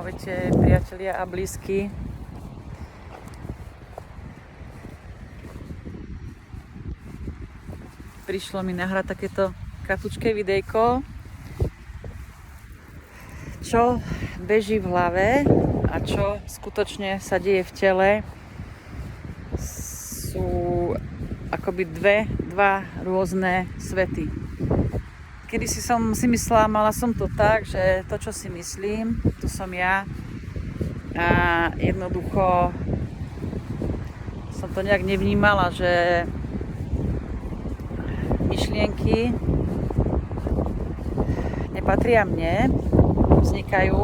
Ahojte priatelia a blízky. Prišlo mi nahrať takéto kratučké videjko, čo beží v hlave a čo skutočne sa deje v tele. Sú akoby dva rôzne svety. Kedysi som si myslela, mala som to tak, že to, čo si myslím, to som ja. A jednoducho som to nejak nevnímala, že myšlienky nepatria mne, vznikajú,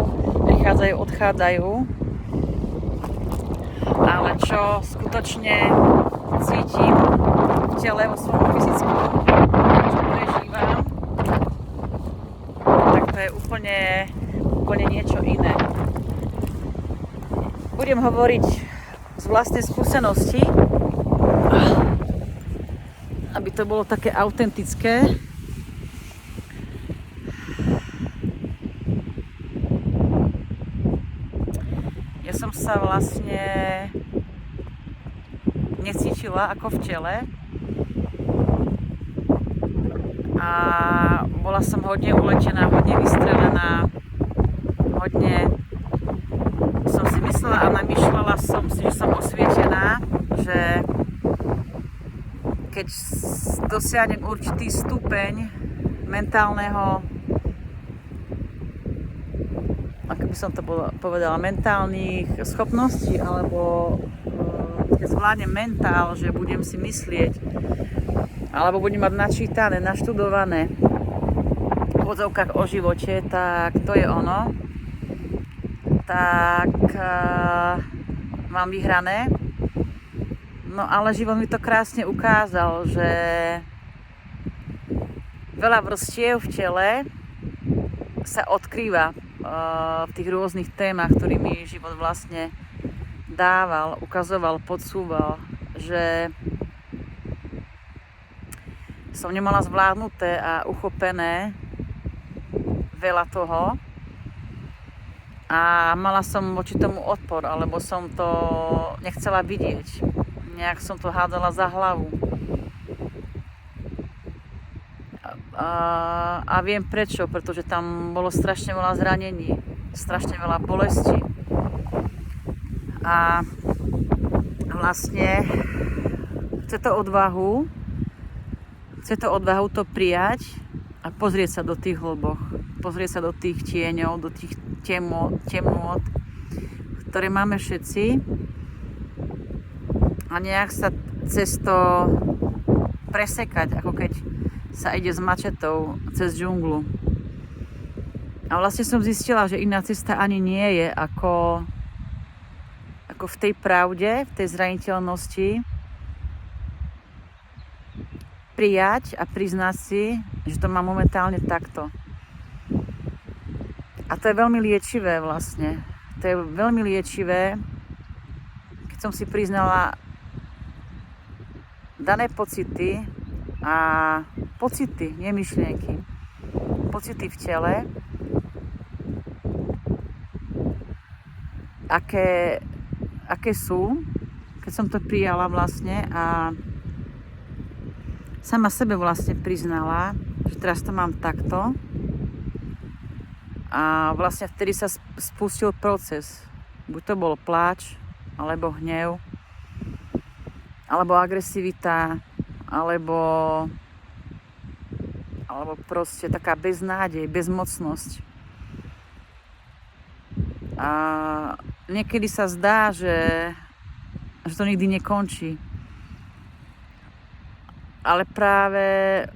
prichádzajú, odchádzajú. Ale čo skutočne cítim v tele, vo svojom fyzickom, čo prežívam, tak to je úplne niečo iné. Budem hovoriť z vlastnej skúsenosti, aby to bolo také autentické. Ja som sa vlastne necítila ako v tele a bola som hodne uletená, hodne vystrelená, hodne som si myslela a namýšľala som si, že som osvietená, že keď dosiahnem určitý stupeň mentálneho, ako by som to povedala, mentálnych schopností, alebo keď zvládnem mentál, že budem si myslieť, alebo budem mať načítané, naštudované v odzovkách o živote, tak to je ono. Tak mám vyhrané. No ale život mi to krásne ukázal, že veľa vrstiev v tele sa odkrýva v tých rôznych témach, ktorými život vlastne dával, ukazoval, podsúval, že som nemala zvládnuté a uchopené veľa toho a mala som voči tomu odpor, alebo som to nechcela vidieť. Nejak som to hádzala za hlavu. A viem prečo, pretože tam bolo strašne veľa zranení, strašne veľa bolesti. A vlastne chce to odvahu to prijať a pozrieť sa do tých hlboch, pozrieť sa do tých tieňov, do tých temnôt, ktoré máme všetci a nejak sa cez to presekať, ako keď sa ide s mačetou cez džunglu. A vlastne som zistila, že iná cesta ani nie je ako v tej pravde, v tej zraniteľnosti prijať a priznať si, že to má momentálne takto. A to je veľmi liečivé vlastne. To je veľmi liečivé, keď som si priznala dané pocity a pocity, nie myšlienky, pocity v tele, aké sú, keď som to prijala vlastne a sama sebe vlastne priznala, že teraz to mám takto. A vlastne vtedy sa spustil proces. Buď to bol pláč, alebo hnev, alebo agresivita, alebo proste taká beznádej, bezmocnosť. A niekedy sa zdá, že to nikdy nekončí. Ale práve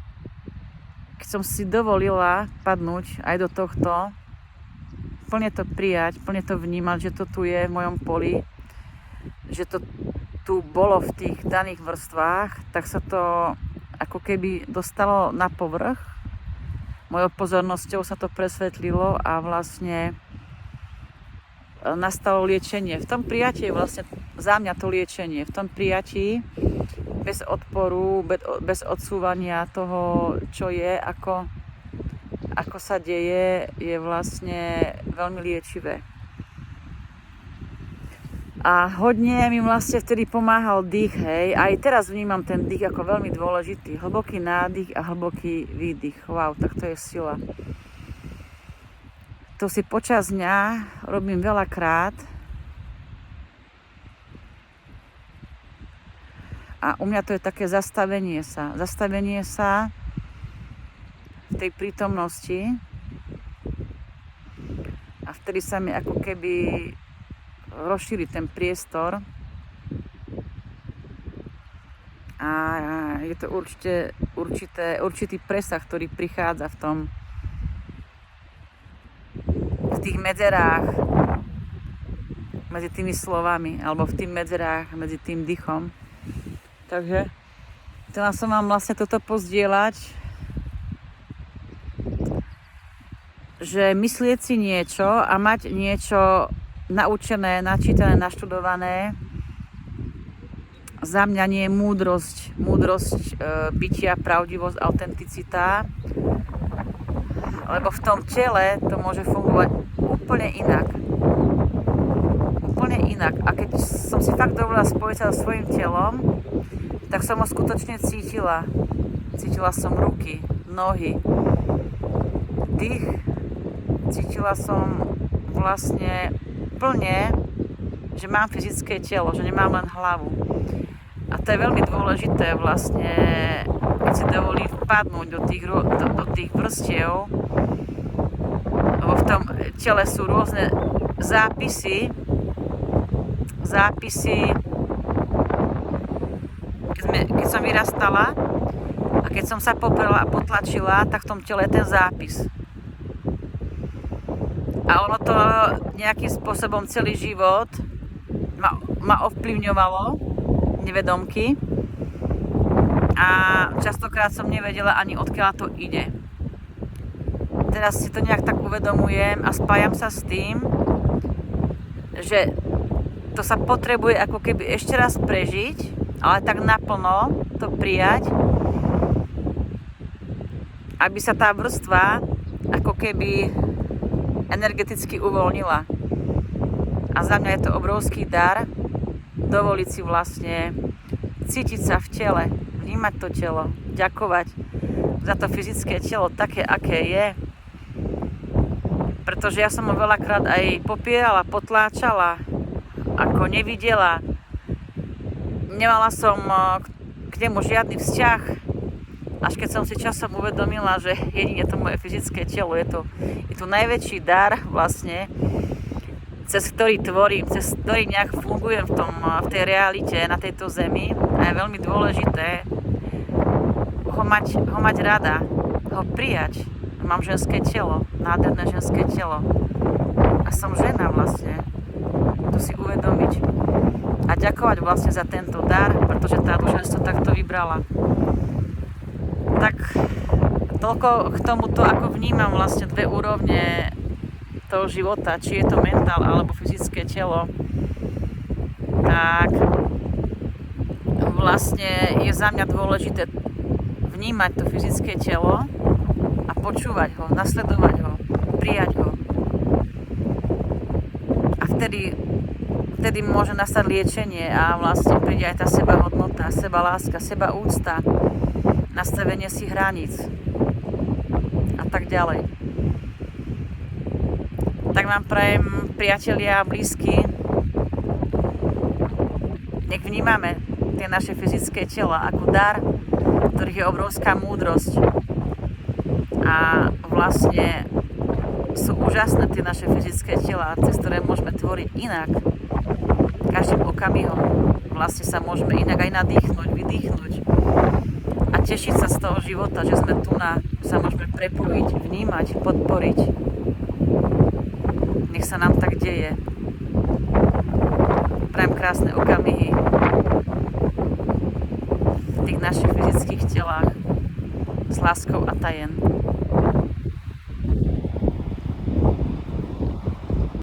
keď som si dovolila padnúť aj do tohto, plne to prijať, plne to vnímať, že to tu je v mojom poli, že to tu bolo v tých daných vrstvách, tak sa to ako keby dostalo na povrch. Mojou pozornosťou sa to presvetlilo a vlastne nastalo liečenie. V tom prijatí je vlastne za mňa to liečenie. V tom prijatí bez odporu, bez odsúvania toho, čo je, ako sa deje, je vlastne veľmi liečivé. A hodne mi vlastne vtedy pomáhal dých, hej. Aj teraz vnímam ten dých ako veľmi dôležitý. Hlboký nádych a hlboký výdych. Wow, tak to je sila. To si počas dňa robím veľakrát. A u mňa to je také zastavenie sa. Zastavenie sa v tej prítomnosti. A vtedy sa mi ako keby rozšíri ten priestor a je to určitý presah, ktorý prichádza v tých medzerách medzi tými slovami alebo v tých medzerách medzi tým dychom. Takže chcela som vám vlastne toto pozdieľať, že myslieť si niečo a mať niečo naučené, načítané, naštudované, za mňa nie je múdrosť bytia, pravdivosť, autenticita, lebo v tom tele to môže fungovať úplne inak. Úplne inak. A keď som si fakt dovolila spojiť sa so svojím telom, tak som ho skutočne cítila. Cítila som ruky, nohy, dých. Cítila som vlastne plne, že mám fyzické telo, že nemám len hlavu. A to je veľmi dôležité vlastne, keď si dovolím vpadnúť do tých vrstiev, lebo v tom tele sú rôzne zápisy, keď som vyrastala a keď som sa poprela a potlačila, tak v tom tele je ten zápis. A ono to nejakým spôsobom celý život ma ovplyvňovalo, nevedomky. A častokrát som nevedela ani odkiaľ to ide. Teraz si to nejak tak uvedomujem a spájam sa s tým, že to sa potrebuje ako keby ešte raz prežiť, ale tak naplno to prijať, aby sa tá vrstva ako keby energeticky uvoľnila. A za mňa je to obrovský dar dovoliť si vlastne cítiť sa v tele, vnímať to telo, ďakovať za to fyzické telo také, aké je. Pretože ja som ho veľakrát aj popierala, potláčala, ako nevidela. Nemala som k nemu žiadny vzťah. Až keď som si časom uvedomila, že jedine to moje fyzické telo je to najväčší dar vlastne, cez ktorý tvorím, cez ktorý nejak fungujem v tej realite na tejto zemi. A je veľmi dôležité ho mať rada, ho prijať. Mám ženské telo, nádherné ženské telo. A som žena vlastne. To si uvedomiť. A ďakovať vlastne za tento dar, pretože tá duša to takto vybrala. Tak toľko k tomuto, ako vnímam vlastne dve úrovne toho života, či je to mentál alebo fyzické telo, tak vlastne je za mňa dôležité vnímať to fyzické telo a počúvať ho, nasledovať ho, prijať ho. A vtedy môže nastať liečenie a vlastne príde aj tá sebahodnota, sebaláska, sebaúcta, nastavenie si hraníc a tak ďalej. Tak vám prajem, priatelia a blízky, nech vnímame tie naše fyzické tela ako dar, ktorých je obrovská múdrosť. A vlastne sú úžasné tie naše fyzické tela, cez ktoré môžeme tvoriť inak. Každým okamihom vlastne sa môžeme inak aj nadýchnuť, vydýchnuť a tešiť sa z toho života, že sme tu sa môžeme prepojiť, vnímať, podporiť. Nech sa nám tak deje. Prajem krásne okamihy v tých našich fyzických telách s láskou a tajen.